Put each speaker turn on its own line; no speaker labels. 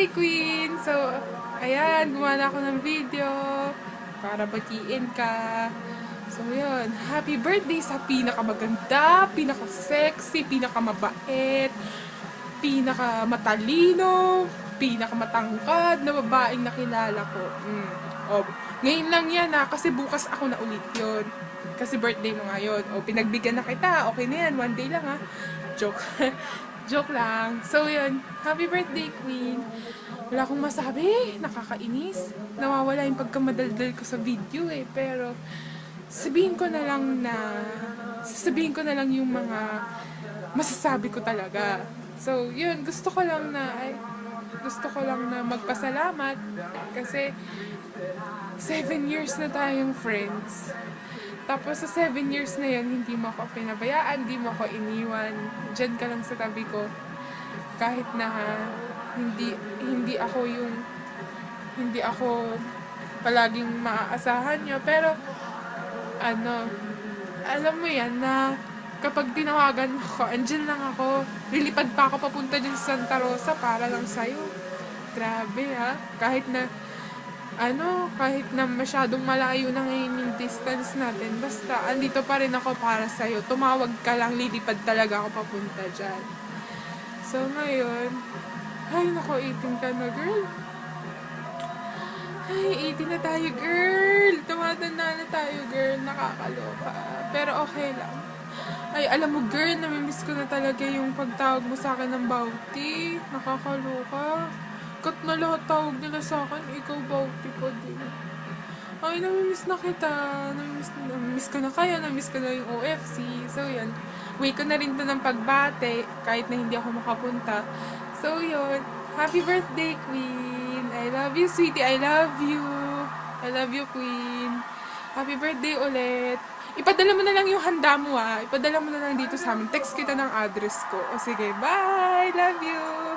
birthday, Queen! So, ayan, gumawa ako ng video para batiin ka. So, yun. Happy birthday sa pinakamaganda, pinaka-sexy, pinakamabait, pinakamatalino, pinakamatangkad na babaeng nakilala ko. Oh, ngayon lang yan kasi bukas ako na ulit yun. Kasi birthday mo ngayon. Pinagbigyan na kita. Okay na yan. One day lang Joke. Joke lang. So yun. Happy birthday, Queen. Wala akong masabi. Nakakainis. Nawawala yung pagkamadaldal ko sa video Pero sasabihin ko na lang yung mga masasabi ko talaga. So yun. Gusto ko lang na magpasalamat kasi 7 years na tayong friends. Tapos sa 7 years na yun, hindi mo ako pinabayaan, hindi mo ako iniwan. Diyan ka lang sa tabi ko. Kahit na hindi ako palaging maaasahan nyo. Pero alam mo yan na kapag tinawagan mo ko, andyan lang ako. Lilipad pa ako papunta dyan sa Santa Rosa para lang sa'yo. Grabe kahit na masyadong malayo na ngayon yung distance natin, basta andito pa rin ako para sa'yo. Tumawag ka lang, lilipad talaga ako papunta dyan. So ngayon, ay nako, 18 ka na, girl. Ay, 18 na tayo, girl. Tumatanda na tayo, girl. Nakakaloka. Pero okay lang. Ay, alam mo, girl, namimiss ko na talaga yung pagtawag mo sa akin ng Bauti. Nakakaloka. Kat na lahat tawag nila sa akin, ikaw Bauti pa din. Ay, namimiss na kita. Namimiss ko na kayo, namimiss ko na yung OFC. So, yan. Way ko na rin to ng pagbate, kahit na hindi ako makapunta. So, yun. Happy birthday, Queen. I love you, sweetie. I love you. I love you, Queen. Happy birthday ulit. Ipadala mo na lang yung handa mo Ipadala mo na lang dito sa amin. Text kita ng address ko. O sige, bye! Love you!